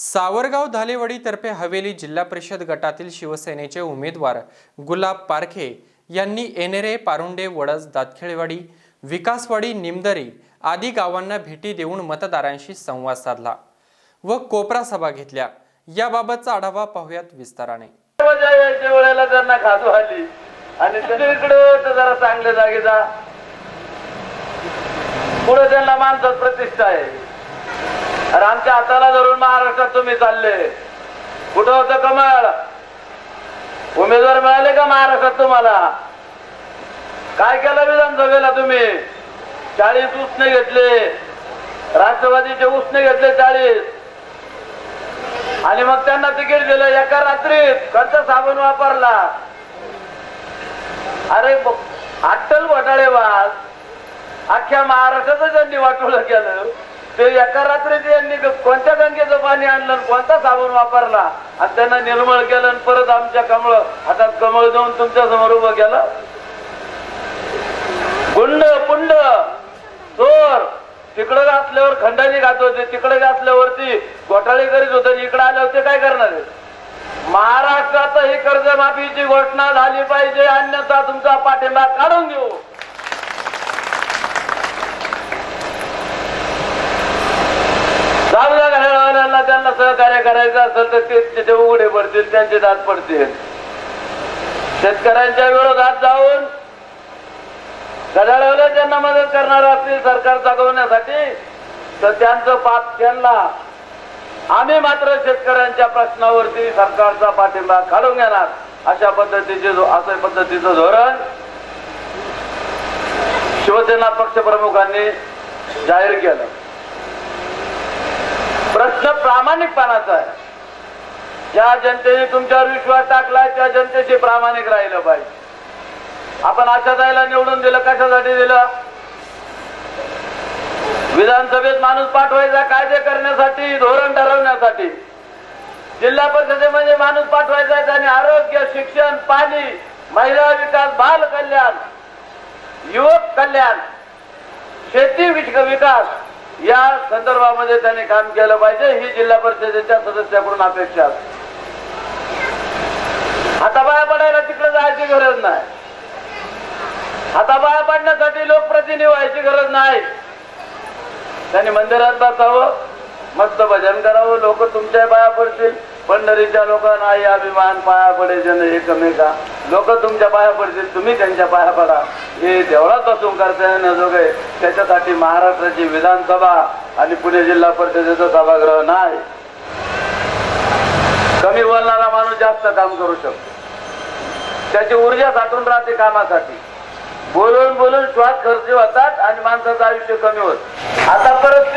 सावरगाव धालेवाडी तर्फे हवेली जिल्हा परिषद गटातील शिवसेनेचे उमेदवार गुलाब पारखे यांनी एनेरे, पारुंडे, वडज, दातखेळवाडी, विकासवाडी, निमदरी आदी गावांना भेटी देऊन मतदारांशी संवाद साधला व कोपरा सभा घेतल्या। याबाबतचा आढावा पाहूयात विस्ताराने। वेळेला त्यांना खाजू आली आणि इकडे जरा चांगल्या जागी जा, पुढे त्यांना माणसात प्रतिष्ठा आहे। अरे आमच्या हाताला धरून महाराष्ट्रात तुम्ही चालले, कुठं होतं कमळ? उमेदवार मिळाले का महाराष्ट्रात तुम्हाला? काय केलं विधानसभेला तुम्ही? 40 उसने घेतले, राष्ट्रवादीचे उसने घेतले 40, आणि मग त्यांना तिकीट दिलं। एका रात्रीत खर्च साबण वापरला। अरे अट्टल घोटाळेबाज अख्ख्या महाराष्ट्राचं त्यांनी वाटोळं केलं। ते एका रात्रीत यांनी कोणत्या गंगेचं पाणी आणलं, कोणता साबण वापरला आणि त्यांना निर्मळ केलं आणि परत आमच्या कमळ हातात कमळ देऊन तुमच्या समोर उभं केलं। गुंड पुंड चोर तिकडे घातल्यावर खंडानी घात होते, तिकडे घातल्यावरती घोटाळे करीत होते, इकडे आले होते काय करणार आहे? महाराष्ट्रात ही कर्जमाफीची घोषणा झाली पाहिजे, अन्यथा तुमचा पाठिंबा काढून घेऊ। घड्याळवाल्यांना त्यांना सहकार्य करायचं असेल तर ते उघडे पडतील, त्यांचे दात पडतील। शेतकऱ्यांच्या विरोधात जाऊन घड्याळवाले त्यांना मदत करणार असतील सरकार जगवण्यासाठी तर त्यांचं पाप त्यांना। आम्ही मात्र शेतकऱ्यांच्या प्रश्नावरती सरकारचा पाठिंबा काढून घेणार, अशा पद्धतीचं धोरण शिवसेना पक्षप्रमुखांनी जाहीर केलं। प्रश्न प्रामाणिकपणाचा आहे। ज्या जनतेने तुमच्यावर विश्वास टाकलाय त्या जनतेशी प्रामाणिक राहिलं पाहिजे। आपण आशाताईला निवडून दिलं, कशासाठी दिलं? विधानसभेत माणूस पाठवायचा कायदे करण्यासाठी, धोरण ठरवण्यासाठी। जिल्हा परिषदेमध्ये माणूस पाठवायचा आहे आणि आरोग्य, शिक्षण, पाणी, महिला विकास, बाल कल्याण, युवक कल्याण, शेती विकास या संदर्भामध्ये त्यांनी काम केलं पाहिजे, ही जिल्हा परिषदेच्या सदस्याकडून अपेक्षा असते। हाताबाया पडायला तिकडे जायची गरज नाही, हाताबाया पडण्यासाठी लोकप्रतिनिधी व्हायची गरज नाही। त्यांनी मंदिरात बसावं, मस्त भजन करावं, लोक तुमच्या पाया पडतील। पंढरीच्या लोकांना आई अभिमान, पाया पडायचे नाही एकमेका, लोक तुमच्या पाया पडतील, तुम्ही त्यांच्या पाया पडा। हे देवळात बसून करता येण्याजोगे, त्याच्यासाठी महाराष्ट्राची विधानसभा आणि पुणे जिल्हा परिषदेचं सभागृह नाही। कमी बोलणारा माणूस जास्त काम करू शकतो, त्याची ऊर्जा साठून राहते कामासाठी। बोलून बोलून श्वास खर्च होतात आणि माणसाचं आयुष्य कमी होत। आता परत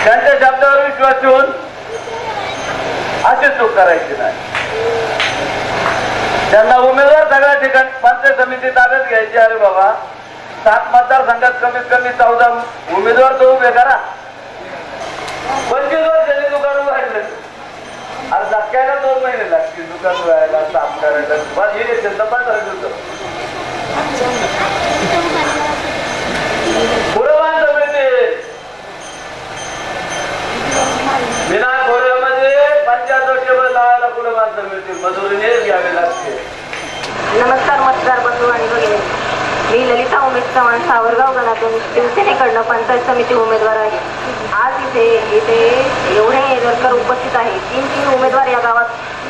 त्यांच्या शब्दावर विश्वास ठेवून अशी चूक करायची नाही। त्यांना उमेदवार सगळ्या ठिकाणी पंचायत समिती ताब्यात घ्यायची। अरे बाबा, 7 मतदारसंघात कमीत कमी 14 उमेदवार तो उभे करा। 25 वर्षांनी दुकान उघडलं, अरे धक्क्याला 2 महिने लागतील दुकान उघडायला, साफ करायला, पण ही रेशन तर 15 दिवस। पुरवान समिती बिना खोऱ्यामध्ये 75 टेबल लावायला पुरवान समिती मजुरीने घ्यावी लागते। नमस्कार मतदार बंधू आणि भगिनी, मी ललिता उमेश चव्हाण सावरगाव गणातून शिवसेनेकडनं पंचायत समिती उमेदवार आहे। आज इथे एवढे एनेरकर उपस्थित आहे। 3 उमेदवार या गावात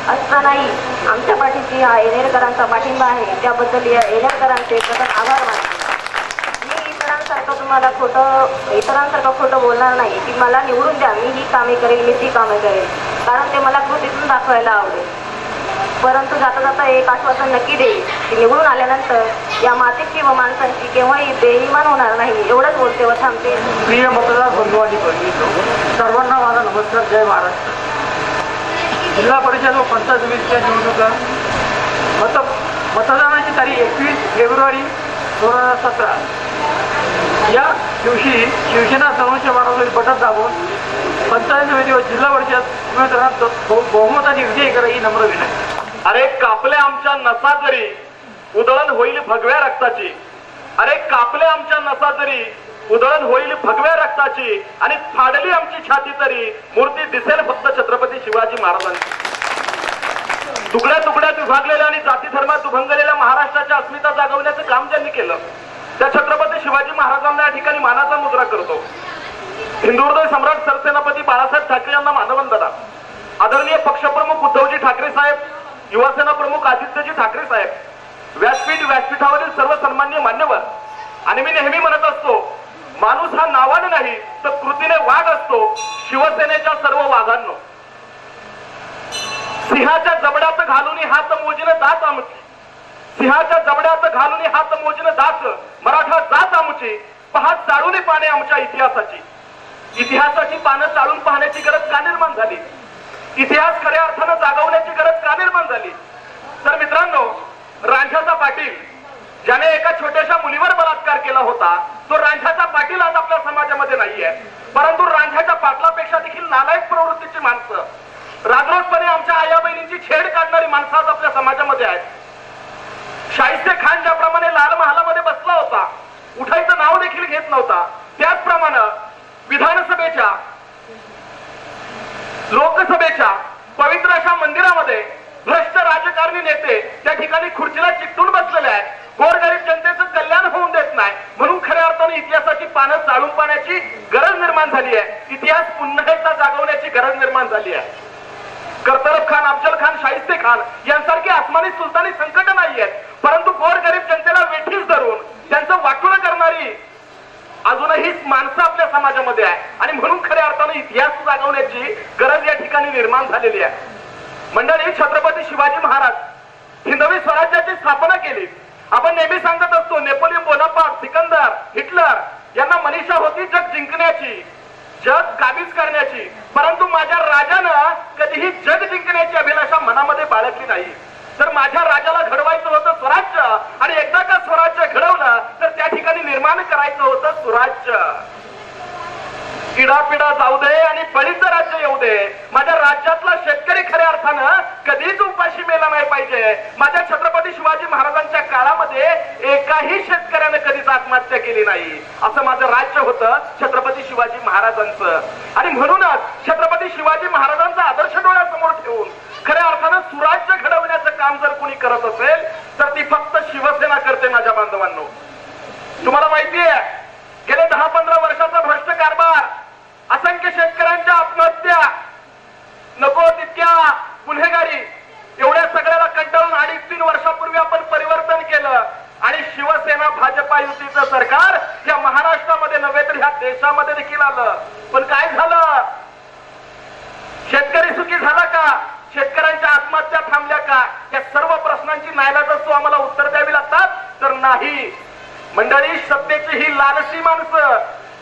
असतानाही आमच्या पाठीशी हा एनेरकरांचा पाठिंबा आहे, त्याबद्दल या एनेरकरांचे प्रथम आभार मानतो। मी इतरांसारखं खोटं बोलणार नाही की मला निवडून द्या, मी ही कामे करेल, मी ती कामे करेल, कारण ते मला कृतीतून दाखवायला आवडेल। परंतु जाता जाता एक आश्वासन नक्की देईल की निवडून आल्यानंतर या मातीची व माणसांची केव्हाही बेईमान होणार नाही, एवढंच बोलते व थांबते। प्रिय मतदार बंधू आणि भगिनींनो, सर्वांना माझा नमस्कार। जय महाराष्ट्र। जिल्हा परिषद व पंचायत समितीच्या निवडणुका मतदानाची तारीख 21 फेब्रुवारी 2017 या दिवशी शिवसेना 912 बटन दाबून पंचायत समिती व जिल्हा परिषद उमेदवारांना बहुमताने विजयी करा ही नम्र विनंती। अरे कापल्या आमच्या नसा तरी उधळण होईल भगव्या रक्ताची, अरे कापल्या आमच्या नसा तरी उधळण होईल भगव्या रक्ताची। हाताची आणि फाडली आमची छाती तरी मूर्ती दिसेल फक्त छत्रपती शिवाजी महाराजांची. तुकड्या तुकड्यात विभागलेल्या आणि जाती धर्मात दुभंगलेल्या महाराष्ट्राच्या अस्मिता जागवण्याचं काम ज्यांनी केलं त्या छत्रपती शिवाजी महाराजांना या ठिकाणी मानाचा मुजरा करतो. हिंदू हृदय सम्राट सरसेनापती बाळासाहेब ठाकरे यांना मानवंदना. आदरणीय पक्षप्रमुख उद्धवजी ठाकरे साहेब, युवासेना प्रमुख आदित्यजी ठाकरे साहेब, व्यासपीठावरील सर्व सन्माननीय मान्यवर. आणि मी नेहमी म्हणत असतो, माणूस हा नावाने नाही तर कृतीने वाघ असतो. शिवसेनेच्या सर्व वाघांनो, सिंहाच्या जबड्यात घालून हात मोजणे दात आमची, सिंहाच्या जबड्यात घालून हात मोजणे दात, मराठा जात आमची, पहा चाळून पाने आमच्या इतिहासाची. इतिहासाची पानं चाळून पाहण्याची गरज का निर्माण झाली? इतिहास खऱ्या अर्थानं जागवण्याची गरज का निर्माण झाली? तर मित्रांनो, रांझाचा पाटील ज्याने एका छोट्याशा मुलीवर बलात्कार केला होता तो रांझाचा पाटील आज आपल्या समाजामध्ये नाहीये. परंतु रांझाच्या पाटलापेक्षा देखील नालायक प्रवृत्तीची माणसं, राजरोसपणे आमच्या आया बहिणींची छेड काढणारी माणसं आज आपल्या समाजामध्ये आहेत. शाहिस्ते खान ज्याप्रमाणे लाल महालामध्ये बसला होता, उठायचं नाव देखील घेत नव्हता, त्याचप्रमाणे विधानसभेच्या लोकसभेच्या पवित्र अशा मंदिरामध्ये भ्रष्ट राजकारणी नेते त्या ठिकाणी खुर्चीला चिकटून बसलेले आहेत. गोरगरीब जनतेचं कल्याण होऊन देत नाही, म्हणून खऱ्या अर्थाने इतिहासाची पानं चाळून पाहण्याची गरज निर्माण झाली आहे. इतिहास पुन्हा एकदा जागवण्याची गरज निर्माण झाली आहे. करतरफ खान, अफजल खान, शाहिस्ते खान यांसारखी आसमानी सुलतानी संकट नाही आहेत, परंतु गोरगरीब जनतेला वेठीस धरून त्यांचं वाटोळं करणारी अजूनही माणसं आपल्या समाजामध्ये आहे. आणि म्हणून खऱ्या अर्थाने इतिहास जागवण्याची गरज या ठिकाणी निर्माण झालेली आहे. मंडळी, छत्रपती शिवाजी महाराज हिंदवी स्वराज्याची स्थापना केली. आपण नेहमी सांगत असतो, नेपोलियन बोनापार्ट, सिकंदर, हिटलर यांना मनीषा होती जग जिंकण्याची, जग काबीज करण्याची, परंतु माझ्या राजानं कधीही जग जिंकण्याची अभिलाषा मनामध्ये बाळगली नाही. तर माझ्या राजाला घडवायचं होतं स्वराज्य, आणि एकदा का स्वराज्य घडवलं तर त्या ठिकाणी निर्माण करायचं होतं सुराज्य. किडापिडा जाऊ दे आणि बळीचं राज्य येऊ दे, माझ्या राज्यातला शेतकरी खऱ्या अर्थानं कधीच उपाशी मेला नाही पाहिजे. माझ्या छत्रपती शिवाजी महाराजांच्या काळामध्ये एकाही शेतकऱ्यानं कधीच आत्महत्या केली नाही, असं माझं राज्य होतं छत्रपती शिवाजी महाराजांचं. आणि म्हणूनच छत्रपती शिवाजी महाराजांचा आदर्श डोळ्यासमोर ठेवून खऱ्या अर्थानं सुराज्य घडवण्याचं काम जर कोणी करत असेल तर ती फक्त शिवसेना करते. माझ्या बांधवांनो, तुम्हाला माहितीये, गेले 10-15 वर्षाचा भ्रष्ट कारभार, असंख्य शेतकऱ्यांच्या आत्महत्या, नको तितक्या गुन्हेगारी, एवढ्या सगळ्याला कंटाळून 2.5-3 वर्षापूर्वी आपण परिवर्तन केलं आणि शिवसेना भाजपा युतीचं सरकार या महाराष्ट्रामध्ये नव्हे तर ह्या देशामध्ये देखील आलं. पण काय झालं? शेतकरी सुखी झाला का? शेतकऱ्यांच्या आत्महत्या थांबल्या का? या सर्व प्रश्नांची नाईलाजास्तव आम्हाला उत्तर द्यावी लागतात. तर नाही मंडळी, सत्तेची ही लालसी माणसं,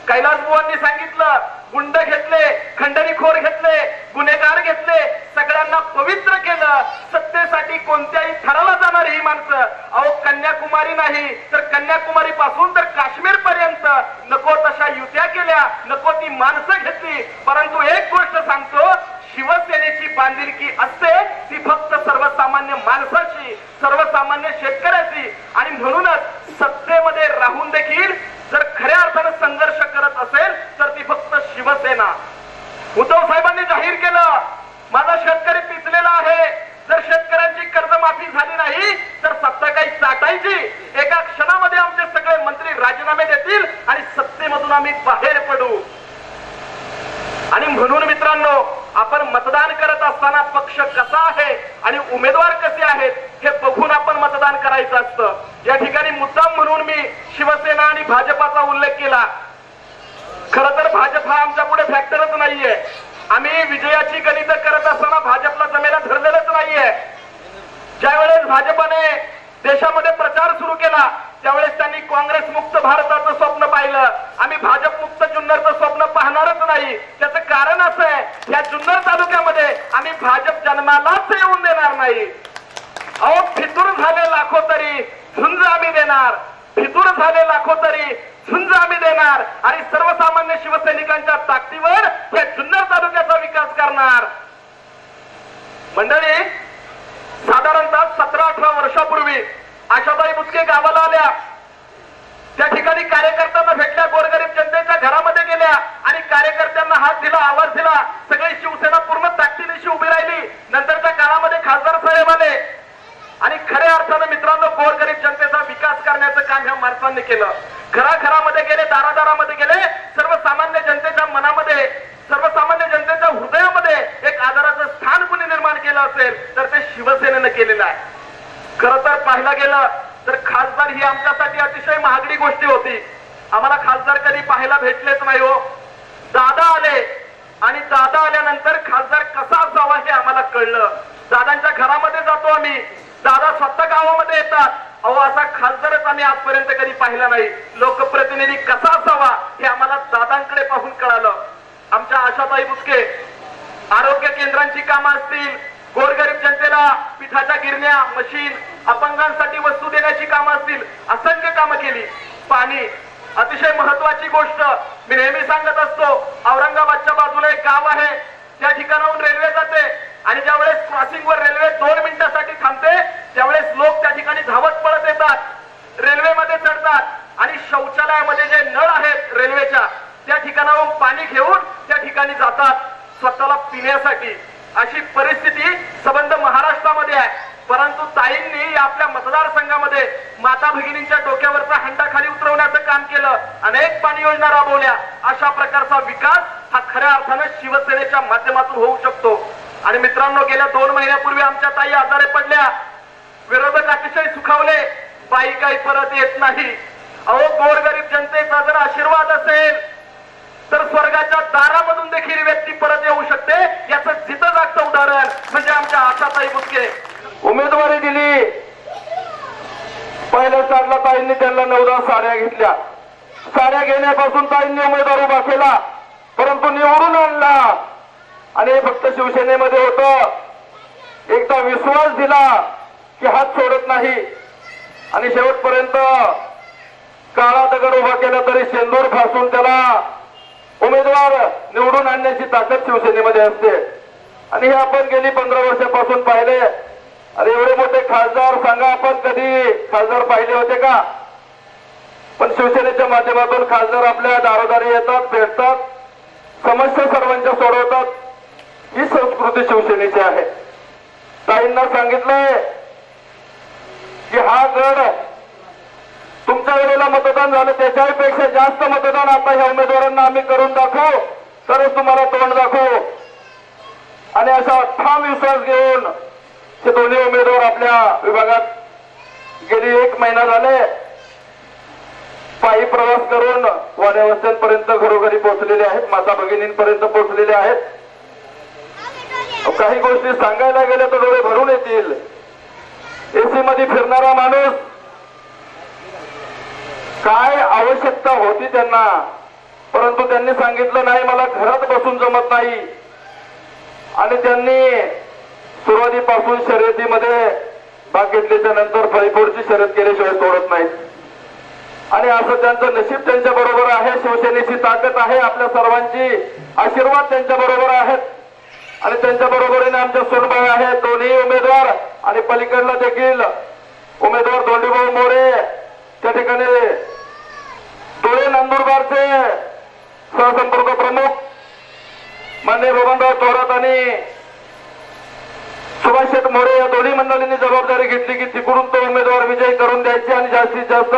कैलास बुवांनी सांगितलं, गुंड घेतले, खंडणीखोर घेतले, गुन्हेगार घेतले, सगळ्यांना पवित्र केलं. सत्तेसाठी कोणत्याही थराला जाणारी ही माणसं, अहो कन्याकुमारी नाही तर कन्याकुमारी पासून तर काश्मीर पर्यंत नको तशा युत्या केल्या, नको ती माणसं घेतली. परंतु एक गोष्ट सांगतो, शिवसेनेची बांधिलकी असते ती फक्त सर्वसामान्य माणसाची, सर्वसामान्य शेतकऱ्याची. आणि म्हणूनच सत्तेमध्ये राहून देखील जर खऱ्या अर्थानं संघर्ष करत असेल तर ती फक्त शिवसेना. उद्धव साहेबांनी जाहीर केलं, माझा शेतकरी पिचलेला आहे, जर शेतकऱ्यांची कर्जमाफी झाली नाही तर सत्ता काही चाटायची. एका क्षणामध्ये आमचे सगळे मंत्री राजीनामे देतील आणि सत्तेमधून आम्ही बाहेर पडू. आणि म्हणून मित्रांनो, आपण मतदान करत असताना पक्ष कसा आहे आणि उमेदवार कसे आहेत हे बघून आपण मतदान करायचं असतं. या ठिकाणी मुद्दाम म्हणून मी शिवसेना आणि भाजपाचा उल्लेख केला. खरं तर भाजप हा आमच्या पुढे फॅक्टरच नाहीये. आम्ही विजयाची गणित करत असताना भाजपला जमेला धरलेलंच नाहीये. ज्यावेळेस भाजपाने देशामध्ये प्रचार सुरू केला त्यावेळेस त्यांनी काँग्रेस मुक्त भारताचं स्वप्न पाहिलं. आम्ही भाजप मुक्त जुन्नरचं स्वप्न पाहणारच नाही. त्याचं कारण असं आहे, या जुन्नर तालुक्यामध्ये आम्ही भाजप जन्मालाच येऊन देणार नाही. अहो, फितूर झाले लाखो तरी झुंज आम्ही देणार, फितूर झाले लाखो तरी झुंज आम्ही देणार आणि सर्वसामान्य शिवसैनिकांच्या ताकदीवर या जुन्नर तालुक्याचा विकास करणार. मंडळी, साधारणतः 17-18 वर्षापूर्वी आशाताई बुचके गावाला आल्या. त्या ठिकाणी कार्यकर्त्यांना भेटल्या, गोरगरीब जनतेच्या घरामध्ये गेल्या. हात दिला, आवाज दिला, सगळी शिवसेना पूर्ण ताकदीनिशी उभी राहिली. नंतरच्या काळामध्ये खासदार साहेब आले आणि खऱ्या अर्थानं मित्रांनो गोरगरीब जनतेचा विकास करण्याचं काम ह्या माणसांनी केलं. घराघरामध्ये गेले, दारादारामध्ये गेले, सर्वसामान्य जनतेच्या मनामध्ये, सर्वसामान्य जनतेच्या हृदयामध्ये एक आदराचं स्थान कुणी निर्माण केलं असेल तर ते शिवसेनेनं केलेलं आहे. खरं तर पाहायला गेलं तर खासदार ही आमच्यासाठी अतिशय महागडी गोष्ट होती. आम्हाला खासदार कधी पाहायला भेटलेच नाही हो. दादा आले आणि दादा आल्यानंतर खासदार कसा असावा हे आम्हाला कळलं. दादांच्या घरामध्ये जातो आम्ही, दादा स्वतः गावामध्ये येतात. अहो असा खासदारच आम्ही आजपर्यंत कधी पाहिला नाही. लोकप्रतिनिधी कसा असावा हे आम्हाला दादांकडे पाहून कळालं. आमच्या आशाताई बुचके आरोग्य केंद्रांची कामं असतील, गोरगरीब जनतेला पिठाच्या गिरण्या, मशीन, अपंगांसाठी वस्तू देण्याची कामं असतील, असंख्य कामं केली. पाणी अतिशय महत्वाची गोष्ट मी नेहमी सांगत असतो. औरंगाबादच्या बाजूला एक गाव आहे, त्या ठिकाणाहून रेल्वे जाते आणि ज्यावेळेस क्रॉसिंगवर रेल्वे 2 मिनिटासाठी थांबते त्यावेळेस लोक त्या ठिकाणी धावत पळत येतात, रेल्वेमध्ये चढतात आणि शौचालयामध्ये जे नळ आहेत रेल्वेच्या त्या ठिकाणाहून पाणी घेऊन त्या ठिकाणी जातात स्वतःला पिण्यासाठी. अशी परिस्थिती संबंध महाराष्ट्रामध्ये आहे. परंतु ताईंनी आपल्या मतदारसंघामध्ये माता भगिनींच्या डोक्यावरचा हंडा खाली उतरवण्याचं काम केलं, अनेक पाणी योजना राबवल्या. अशा प्रकारचा विकास हा खऱ्या अर्थानं शिवसेनेच्या माध्यमातून होऊ शकतो. आणि मित्रांनो गेल्या 2 महिन्यापूर्वी आमच्या ताई आजारी पडल्या. विरोधक अतिशय सुखावले, बाई काही परत येत नाही. अहो गोरगरीब जनतेचा जर आशीर्वाद असेल तर स्वर्गाच्या दारामधून देखील व्यक्ती परत येऊ शकते. याचं जिथं जागतं उदाहरण म्हणजे आमच्या आशाताई बुचके. उमेदवारी दिली, पहिल्या स्टार्टला ताईंनी त्यांना 9-10 साड्या घेतल्या. साड्या घेण्यापासून ताईंनी उमेदवार उभा केला, परंतु निवडून आणला आणि हे फक्त शिवसेनेमध्ये होतं. एकदा विश्वास दिला की हात सोडत नाही आणि शेवटपर्यंत काळा दगड उभा केला तरी शेंदूर फासून त्याला उमेदवार निवडून आणण्याची ताकद शिवसेनेमध्ये असते. आणि हे आपण गेली 15 वर्षापासून पाहिले. अरे एवढे मोठे खासदार सांगा, आपण कधी खासदार पाहिले होते का? पण शिवसेनेच्या माध्यमातून खासदार आपल्या दारोदारी येतात, भेटतात, समस्या सर्वांच्या सोडवतात. ही संस्कृती शिवसेनेची आहे. ताईंना सांगितलंय की हा गड तुमच्या वेळेला मतदान झालं त्याच्याही पेक्षा जास्त मतदान आता ह्या उमेदवारांना आम्ही करून दाखवू, तरच तुम्हाला तोंड दाखवू. आणि असा ठाम विश्वास घेऊन हे दोन्ही उमेदवार आपल्या विभागात गेली 1 महिना झाले पायी प्रवास करून वाड्यावस्त्यांपर्यंत घरोघरी पोहोचलेले आहेत, माता भगिनींपर्यंत पोहोचलेले आहेत. काही गोष्टी सांगायला गेल्या तर डोळे भरून येतील. एसी मध्ये फिरणारा माणूस काय आवश्यकता होती त्यांना, परंतु त्यांनी सांगितलं नाही मला घरात बसून जमत नाही. आणि त्यांनी सुरुवातीपासून शर्यतीमध्ये भाग घेतल्याच्या नंतर फळीफोडची शर्यत केल्याशिवाय सोडत नाहीत. आणि असं त्यांचं नशीब त्यांच्या बरोबर आहे. शिवसेनेची ताकद आहे, आपल्या सर्वांची आशीर्वाद त्यांच्या बरोबर आहेत. आणि त्यांच्या बरोबरीने आमच्या सोनबाई आहेत, दोन्ही उमेदवार. आणि पलीकडला देखील उमेदवार धोंडीभाऊ मोरे, त्या ठिकाणी धुळे नंदुरबारचे सहसंपर्क प्रमुख माननीय बबनराव थोरात आणि सुभाष शेठ मोरे या दोन्ही मंडळींनी जबाबदारी घेतली की तिकडून तो उमेदवार विजयी करून द्यायचे आणि जास्तीत जास्त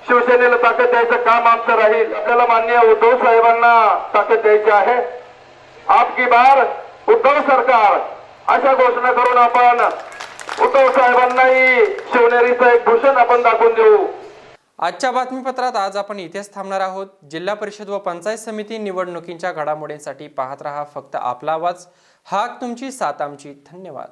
शिवसेनेला ताकद द्यायचं काम आमचं राहील. आपल्याला माननीय उद्धव साहेबांना ताकद द्यायची आहे. आपकी बार उद्धव सरकार अशा घोषणा करून आपण उद्धव साहेबांनाही शिवनेरीचं एक भूषण आपण दाखवून देऊ. आजच्या बातमीपत्रात आज आपण इथेच थांबणार आहोत. जिल्हा परिषद व पंचायत समिती निवडणुकींच्या घडामोडींसाठी पाहत रहा फक्त आपला आवाज. हाक तुमची, साथ आमची. धन्यवाद.